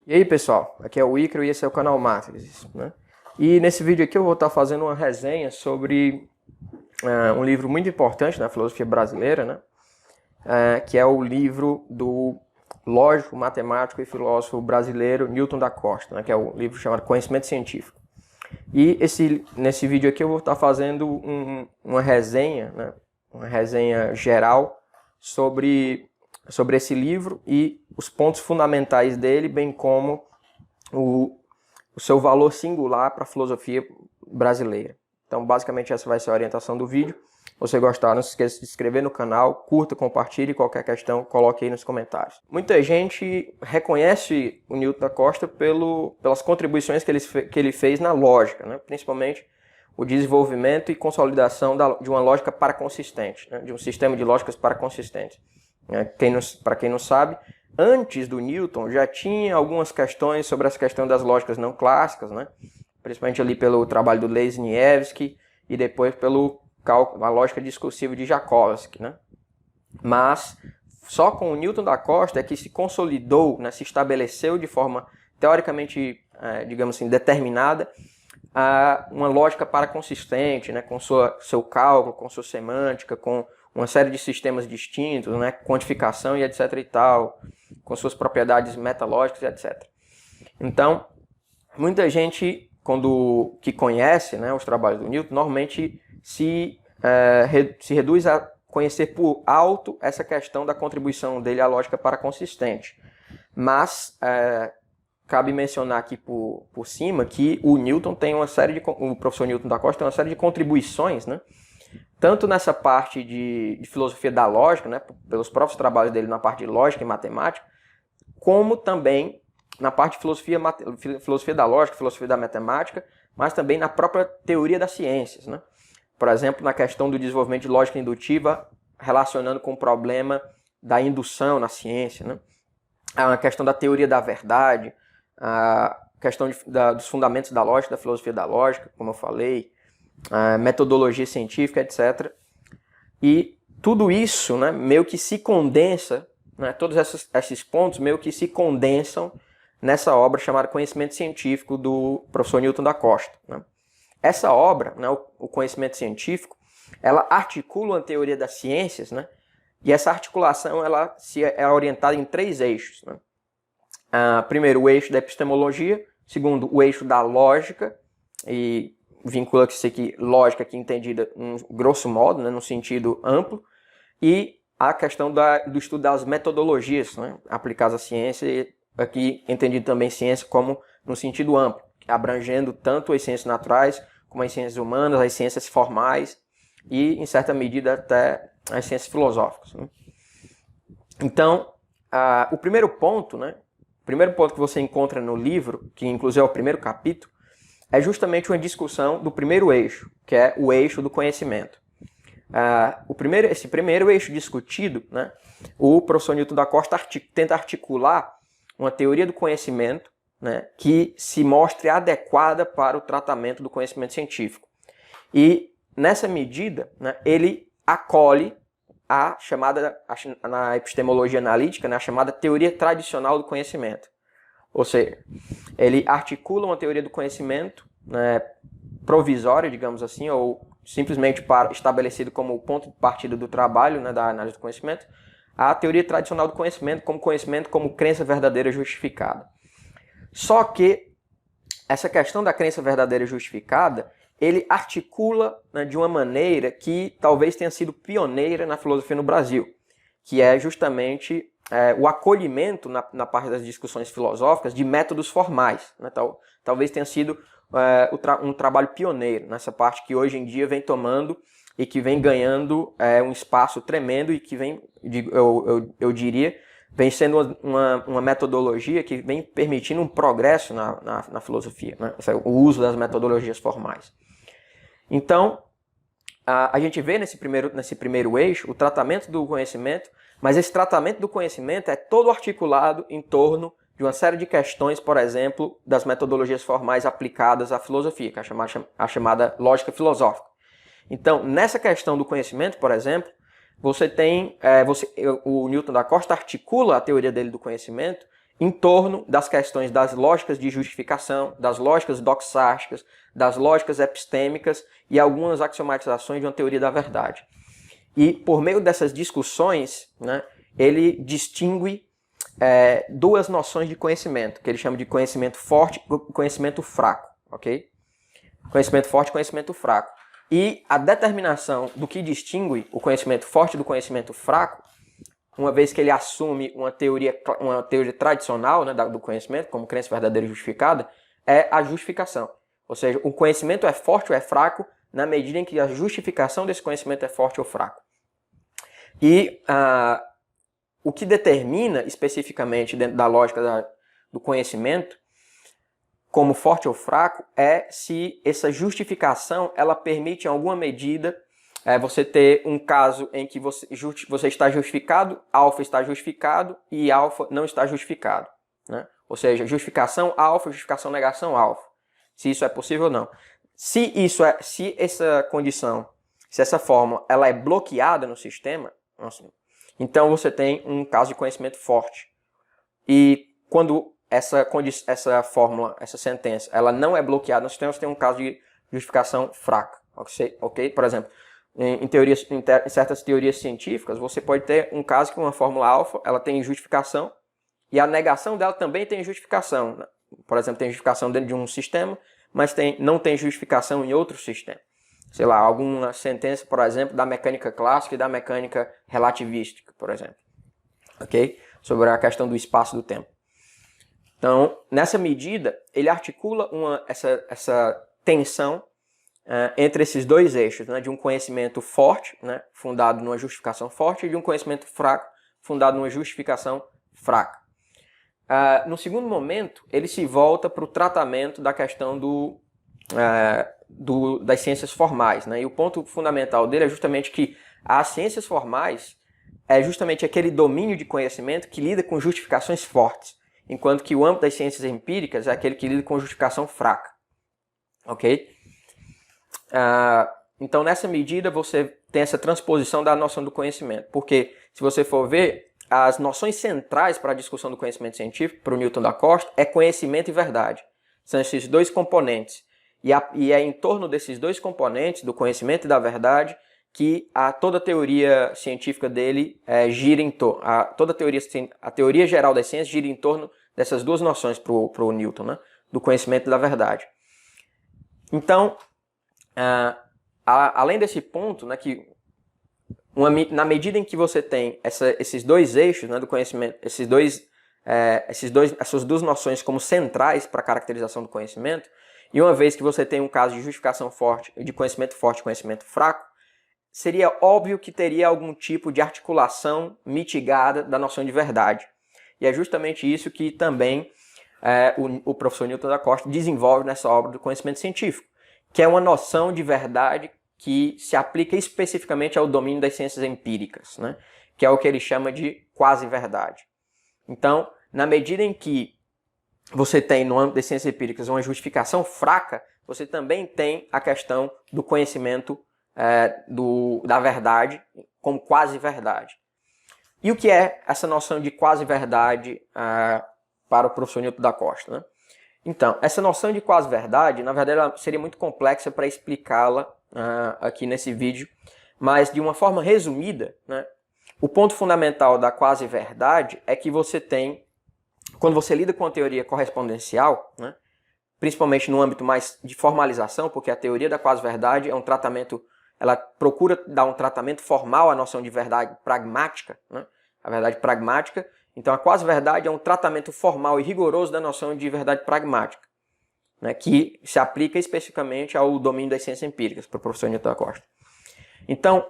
E aí pessoal, aqui é o Ícaro e esse é o canal Matrix, né? E nesse vídeo aqui eu vou estar fazendo uma resenha sobre um livro muito importante na filosofia brasileira, né? Que é o livro do lógico, matemático e filósofo brasileiro Newton da Costa, né? Que é o livro chamado Conhecimento Científico. E nesse vídeo aqui eu vou estar fazendo uma resenha, né? Uma resenha geral sobre esse livro e os pontos fundamentais dele, bem como o seu valor singular para a filosofia brasileira. Então, basicamente, essa vai ser a orientação do vídeo. Se você gostar, não se esqueça de se inscrever no canal, curta, compartilhe, qualquer questão, coloque aí nos comentários. Muita gente reconhece o Newton da Costa pelas contribuições que ele fez na lógica, né? Principalmente o desenvolvimento e consolidação de uma lógica paraconsistente, né? De um sistema de lógicas paraconsistentes. Para quem não sabe, antes do Newton já tinha algumas questões sobre essa questão das lógicas não clássicas, né? Principalmente ali pelo trabalho do Lesniewski e depois a lógica discursiva de Jakovsky, né? Mas só com o Newton da Costa é que se consolidou, né, se estabeleceu de forma teoricamente, digamos assim, determinada, uma lógica paraconsistente, né, com seu cálculo, com sua semântica, com uma série de sistemas distintos, né, quantificação e etc e tal, com suas propriedades metalógicas e etc. Então, muita gente, que conhece, né, os trabalhos do Newton, normalmente se reduz a conhecer por alto essa questão da contribuição dele à lógica paraconsistente. Mas cabe mencionar aqui por cima que o Newton tem o professor Newton da Costa tem uma série de contribuições, né, tanto nessa parte de filosofia da lógica, né, pelos próprios trabalhos dele na parte de lógica e matemática, como também na parte de filosofia da lógica, filosofia da matemática, mas também na própria teoria das ciências, né? Por exemplo, na questão do desenvolvimento de lógica indutiva, relacionando com o problema da indução na ciência, né? A questão da teoria da verdade, a questão dos fundamentos da lógica, da filosofia da lógica, como eu falei, a metodologia científica, etc. E tudo isso, né, meio que se condensa, né, todos esses pontos meio que se condensam nessa obra chamada Conhecimento Científico do professor Newton da Costa, né? Essa obra, né, o Conhecimento Científico, ela articula uma teoria das ciências, né, e essa articulação ela é orientada em 3 eixos, né? Primeiro, o eixo da epistemologia. Segundo, o eixo da lógica, e vincula que isso aqui, lógica aqui entendida grosso modo, né, no sentido amplo, e a questão do estudo das metodologias, né, aplicadas à ciência, e aqui entendido também ciência como no sentido amplo, abrangendo tanto as ciências naturais, como as ciências humanas, as ciências formais e, em certa medida, até as ciências filosóficas, né? Então, o primeiro ponto, né, que você encontra no livro, que inclusive é o primeiro capítulo, é justamente uma discussão do primeiro eixo, que é o eixo do conhecimento. Esse primeiro eixo discutido, né, o professor Newton da Costa tenta articular uma teoria do conhecimento, né, que se mostre adequada para o tratamento do conhecimento científico. E, nessa medida, né, ele acolhe na epistemologia analítica, né, a chamada teoria tradicional do conhecimento. Ou seja, ele articula uma teoria do conhecimento, né, provisória, digamos assim, ou simplesmente estabelecido como o ponto de partida do trabalho, né, da análise do conhecimento, a teoria tradicional do conhecimento como crença verdadeira justificada. Só que essa questão da crença verdadeira justificada, ele articula, né, de uma maneira que talvez tenha sido pioneira na filosofia no Brasil, que é justamente o acolhimento na parte das discussões filosóficas de métodos formais, né? Talvez tenha sido um trabalho pioneiro nessa parte que hoje em dia vem tomando e que vem ganhando um espaço tremendo e que vem, eu diria, vem sendo uma metodologia que vem permitindo um progresso na filosofia, né? O uso das metodologias formais. Então, a gente vê nesse primeiro eixo o tratamento do conhecimento, mas esse tratamento do conhecimento é todo articulado em torno de uma série de questões, por exemplo, das metodologias formais aplicadas à filosofia, que é a chamada lógica filosófica. Então, nessa questão do conhecimento, por exemplo, o Newton da Costa articula a teoria dele do conhecimento em torno das questões das lógicas de justificação, das lógicas doxásticas, das lógicas epistêmicas e algumas axiomatizações de uma teoria da verdade. E por meio dessas discussões, né, ele distingue duas noções de conhecimento, que ele chama de conhecimento forte e conhecimento fraco, ok? Conhecimento forte e conhecimento fraco. E a determinação do que distingue o conhecimento forte do conhecimento fraco, uma vez que ele assume uma teoria tradicional, né, do conhecimento, como crença verdadeira e justificada, é a justificação. Ou seja, o conhecimento é forte ou é fraco na medida em que a justificação desse conhecimento é forte ou fraco. E o que determina especificamente dentro da lógica do conhecimento como forte ou fraco é se essa justificação ela permite em alguma medida você ter um caso em que você está justificado, alfa está justificado e alfa não está justificado, né? Ou seja, justificação alfa, justificação negação alfa. Se isso é possível ou não. Se essa condição, se essa fórmula ela é bloqueada no sistema, então você tem um caso de conhecimento forte. E quando essa fórmula, essa sentença, ela não é bloqueada no sistema, você tem um caso de justificação fraca. Ok? Por exemplo, em certas teorias científicas, você pode ter um caso que uma fórmula alfa ela tem justificação e a negação dela também tem justificação, né? Por exemplo, tem justificação dentro de um sistema, mas não tem justificação em outro sistema. Sei lá, alguma sentença, por exemplo, da mecânica clássica e da mecânica relativística, por exemplo. Ok? Sobre a questão do espaço e do tempo. Então, nessa medida, ele articula essa tensão entre esses dois eixos, né, de um conhecimento forte, né, fundado numa justificação forte, e de um conhecimento fraco, fundado numa justificação fraca. No segundo momento, ele se volta para o tratamento da questão das ciências formais, né, e o ponto fundamental dele é justamente que as ciências formais é justamente aquele domínio de conhecimento que lida com justificações fortes, enquanto que o âmbito das ciências empíricas é aquele que lida com justificação fraca. Ok? Então, nessa medida, você tem essa transposição da noção do conhecimento. Porque, se você for ver, as noções centrais para a discussão do conhecimento científico, para o Newton da Costa, é conhecimento e verdade. São esses dois componentes. E é em torno desses dois componentes, do conhecimento e da verdade, que toda a teoria científica dele gira em torno. A teoria geral das ciências gira em torno dessas duas noções para o Newton, né? Do conhecimento e da verdade. Então, além desse ponto, né, que na medida em que você tem esses dois eixos, né, do conhecimento, essas duas noções como centrais para a caracterização do conhecimento, e uma vez que você tem um caso de justificação forte, de conhecimento forte e conhecimento fraco, seria óbvio que teria algum tipo de articulação mitigada da noção de verdade. E é justamente isso que também o professor Newton da Costa desenvolve nessa obra do conhecimento científico, que é uma noção de verdade que se aplica especificamente ao domínio das ciências empíricas, né? Que é o que ele chama de quase-verdade. Então, na medida em que você tem no âmbito das ciências empíricas uma justificação fraca, você também tem a questão do conhecimento da verdade como quase-verdade. E o que é essa noção de quase-verdade para o professor Newton da Costa, né? Então, essa noção de quase-verdade, na verdade, ela seria muito complexa para explicá-la aqui nesse vídeo, mas de uma forma resumida, né, o ponto fundamental da quase-verdade é que você tem, quando você lida com a teoria correspondencial, né, principalmente no âmbito mais de formalização, porque a teoria da quase-verdade é um tratamento, ela procura dar um tratamento formal à noção de verdade pragmática, né, a verdade pragmática. Então, a quase-verdade é um tratamento formal e rigoroso da noção de verdade pragmática, né, que se aplica especificamente ao domínio das ciências empíricas, para o professor Newton da Costa. Então,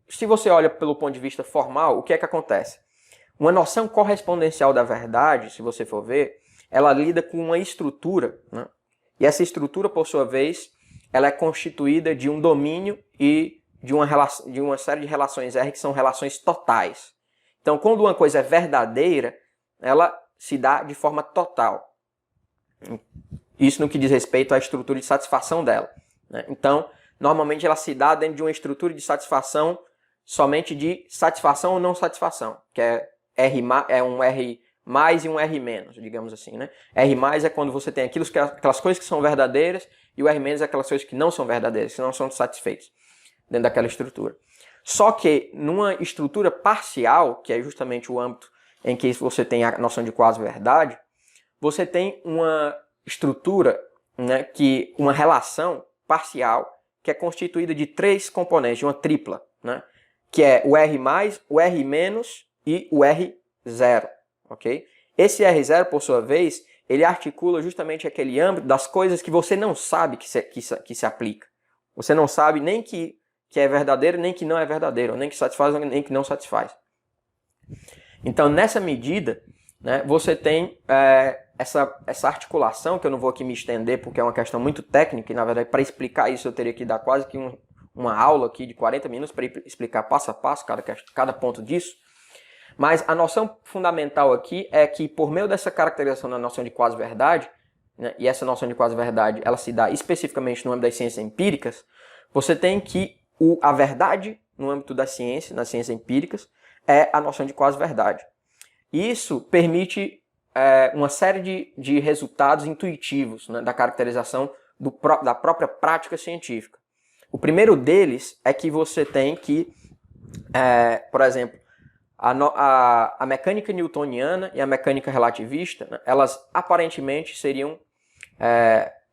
se você olha pelo ponto de vista formal, o que é que acontece? Uma noção correspondencial da verdade, se você for ver, ela lida com uma estrutura, né, e essa estrutura, por sua vez, ela é constituída de um domínio e de uma série de relações R que são relações totais. Então, quando uma coisa é verdadeira, ela se dá de forma total. Isso no que diz respeito à estrutura de satisfação dela, né? Então, normalmente ela se dá dentro de uma estrutura de satisfação somente de satisfação ou não satisfação, que é um R mais e um R menos, digamos assim, né? R mais é quando você tem aquelas coisas que são verdadeiras e o R menos é aquelas coisas que não são verdadeiras, que não são satisfeitas dentro daquela estrutura. Só que numa estrutura parcial, que é justamente o âmbito em que você tem a noção de quase-verdade, você tem uma estrutura, né, uma relação parcial que é constituída de 3 componentes, de uma tripla, né, que é o R+, o R- e o R0. Okay? Esse R0, por sua vez, ele articula justamente aquele âmbito das coisas que você não sabe que se aplica. Você não sabe nem que é verdadeiro, nem que não é verdadeiro, nem que satisfaz, nem que não satisfaz. Então, nessa medida, né, você tem essa articulação, que eu não vou aqui me estender, porque é uma questão muito técnica, e na verdade, para explicar isso, eu teria que dar quase que uma aula aqui de 40 minutos para explicar passo a passo cada ponto disso. Mas a noção fundamental aqui é que, por meio dessa caracterização da noção de quase-verdade, né, e essa noção de quase-verdade ela se dá especificamente no âmbito das ciências empíricas, você tem que a verdade no âmbito da ciência, nas ciências empíricas, é a noção de quase-verdade. Isso permite uma série de resultados intuitivos, né, da caracterização da própria prática científica. O primeiro deles é que você tem que, por exemplo, a mecânica newtoniana e a mecânica relativista, né, elas aparentemente seriam,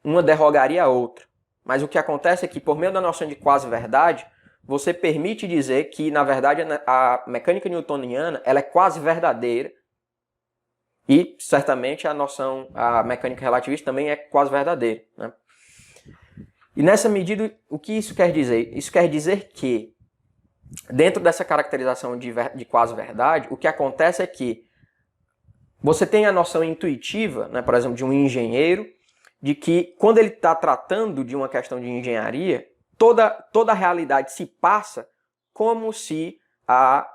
uma derrogaria a outra. Mas o que acontece é que, por meio da noção de quase-verdade, você permite dizer que, na verdade, a mecânica newtoniana ela é quase verdadeira e, certamente, a mecânica relativista também é quase verdadeira, né? E, nessa medida, o que isso quer dizer? Isso quer dizer que, dentro dessa caracterização de quase-verdade, o que acontece é que você tem a noção intuitiva, né, por exemplo, de um engenheiro, de que, quando ele está tratando de uma questão de engenharia, toda a realidade se passa como se a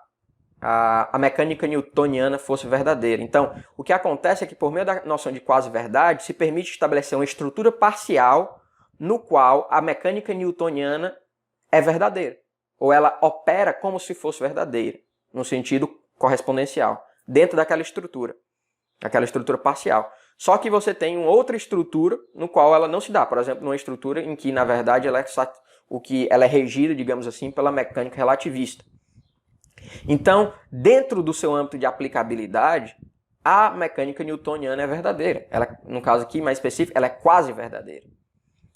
mecânica newtoniana fosse verdadeira. Então, o que acontece é que, por meio da noção de quase-verdade, se permite estabelecer uma estrutura parcial no qual a mecânica newtoniana é verdadeira, ou ela opera como se fosse verdadeira, no sentido correspondencial, dentro daquela estrutura parcial. Só que você tem uma outra estrutura no qual ela não se dá. Por exemplo, numa estrutura em que, na verdade, ela é regida, digamos assim, pela mecânica relativista. Então, dentro do seu âmbito de aplicabilidade, a mecânica newtoniana é verdadeira. Ela, no caso aqui, mais específico, ela é quase verdadeira.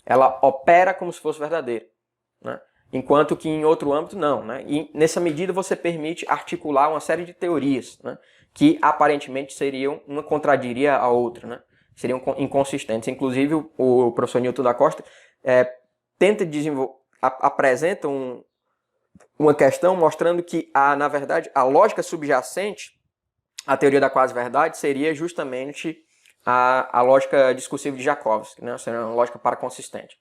Ela opera como se fosse verdadeira, né? Enquanto que em outro âmbito, não, né? E nessa medida você permite articular uma série de teorias, né, que aparentemente uma contradiria a outra, né? Seriam inconsistentes. Inclusive, o professor Newton da Costa apresenta uma questão mostrando que, na verdade, a lógica subjacente à teoria da quase-verdade seria justamente a lógica discursiva de Jakovsky, né? Seria uma lógica paraconsistente.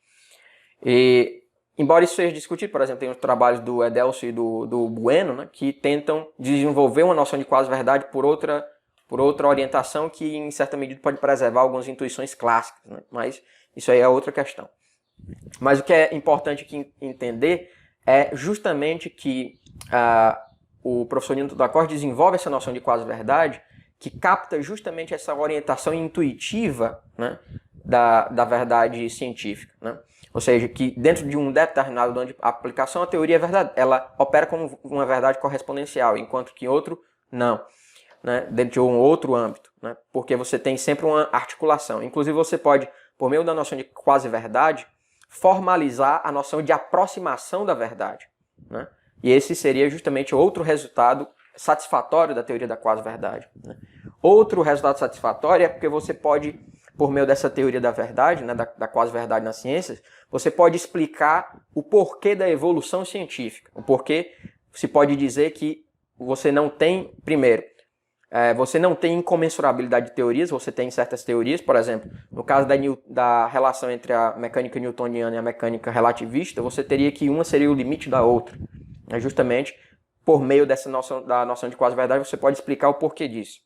E, embora isso seja discutido, por exemplo, tem os trabalhos do Edelso e do Bueno, né, que tentam desenvolver uma noção de quase-verdade por outra orientação que, em certa medida, pode preservar algumas intuições clássicas, né? Mas isso aí é outra questão. Mas o que é importante aqui entender é justamente que o professor Newton da Costa desenvolve essa noção de quase-verdade que capta justamente essa orientação intuitiva, né, da verdade científica, né? Ou seja, que dentro de um determinado âmbito de aplicação, a teoria é verdade, ela opera como uma verdade correspondencial, enquanto que em outro, não, né? Dentro de um outro âmbito, né? Porque você tem sempre uma articulação. Inclusive, você pode, por meio da noção de quase-verdade, formalizar a noção de aproximação da verdade, né? E esse seria justamente outro resultado satisfatório da teoria da quase-verdade, né? Outro resultado satisfatório é porque você pode, por meio dessa teoria da verdade, né, da quase-verdade nas ciências, você pode explicar o porquê da evolução científica. O porquê se pode dizer que você não tem, primeiro, você não tem incomensurabilidade de teorias, você tem certas teorias, por exemplo, no caso da relação entre a mecânica newtoniana e a mecânica relativista, você teria que uma seria o limite da outra. Justamente por meio da noção de quase-verdade, você pode explicar o porquê disso.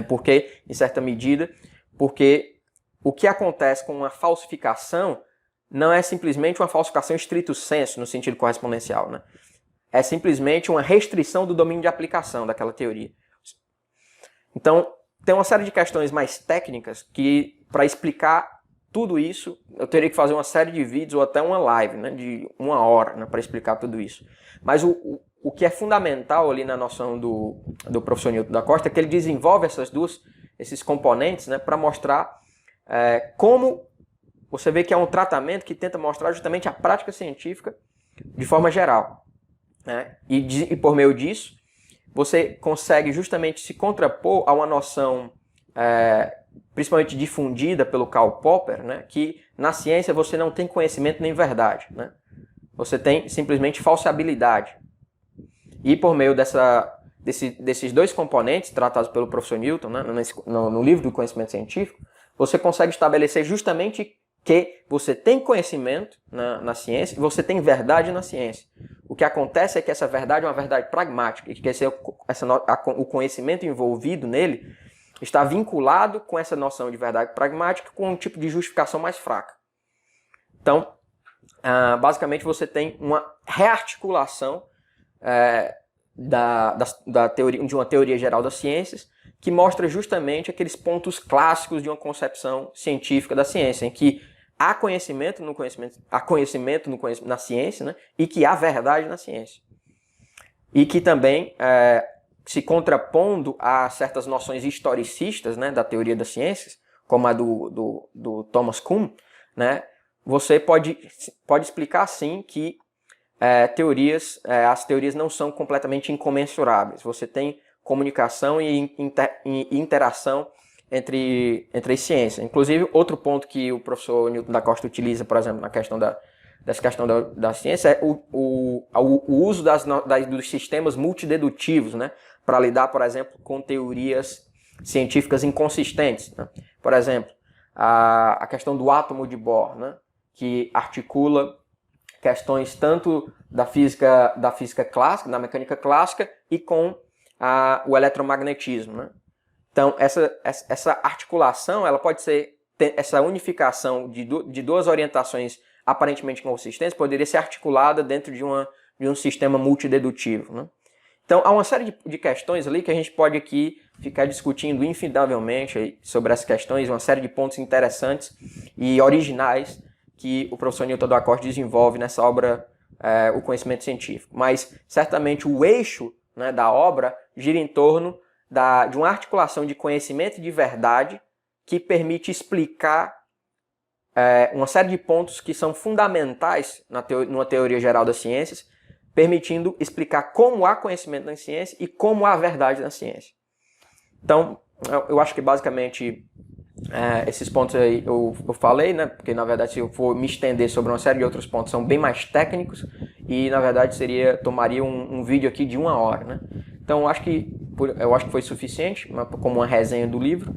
Porque, em certa medida, porque o que acontece com uma falsificação não é simplesmente uma falsificação stricto sensu, no sentido correspondencial, né? É simplesmente uma restrição do domínio de aplicação daquela teoria. Então, tem uma série de questões mais técnicas que, para explicar tudo isso, eu teria que fazer uma série de vídeos ou até uma live, né, de 1 hora, né, para explicar tudo isso. Mas o que é fundamental ali na noção do professor Newton da Costa é que ele desenvolve esses componentes, né, para mostrar como você vê que é um tratamento que tenta mostrar justamente a prática científica de forma geral, né? E por meio disso, você consegue justamente se contrapor a uma noção principalmente difundida pelo Karl Popper, né, que na ciência você não tem conhecimento nem verdade, né? Você tem simplesmente falseabilidade. E por meio desses dois componentes tratados pelo professor Newton, né, no livro do conhecimento científico, você consegue estabelecer justamente que você tem conhecimento na ciência e você tem verdade na ciência. O que acontece é que essa verdade é uma verdade pragmática, e que o conhecimento envolvido nele está vinculado com essa noção de verdade pragmática com um tipo de justificação mais fraca. Então, basicamente você tem uma rearticulação de uma teoria geral das ciências que mostra justamente aqueles pontos clássicos de uma concepção científica da ciência, em que há conhecimento na ciência, né, e que há verdade na ciência. E que também, se contrapondo a certas noções historicistas, né, da teoria das ciências, como a do Thomas Kuhn, né, você pode explicar sim que as teorias não são completamente incomensuráveis. Você tem comunicação e interação entre as ciências. Inclusive, outro ponto que o professor Newton da Costa utiliza, por exemplo, dessa questão da ciência, é o uso dos sistemas multidedutivos, né, para lidar, por exemplo, com teorias científicas inconsistentes, né? Por exemplo, a questão do átomo de Bohr, né, que articula questões tanto da física clássica, da mecânica clássica, e com o eletromagnetismo, né? Então, essa articulação, ela pode ser, essa unificação de duas orientações aparentemente consistentes, poderia ser articulada dentro de um sistema multidedutivo, né? Então, há uma série de questões ali que a gente pode aqui ficar discutindo infindavelmente sobre essas questões, uma série de pontos interessantes e originais que o professor Newton da Costa desenvolve nessa obra, O Conhecimento Científico. Mas, certamente, o eixo, né, da obra gira em torno de uma articulação de conhecimento e de verdade que permite explicar uma série de pontos que são fundamentais numa teoria geral das ciências, permitindo explicar como há conhecimento na ciência e como há verdade na ciência. Então, eu acho que basicamente esses pontos aí eu falei, né? Porque na verdade, se eu for me estender sobre uma série de outros pontos, são bem mais técnicos e na verdade tomaria um vídeo aqui de 1 hora, né? Então, eu acho que foi suficiente como uma resenha do livro.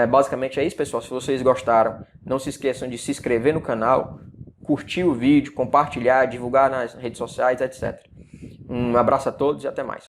Basicamente é isso, pessoal. Se vocês gostaram, não se esqueçam de se inscrever no canal, curtir o vídeo, compartilhar, divulgar nas redes sociais, etc. Um abraço a todos e até mais.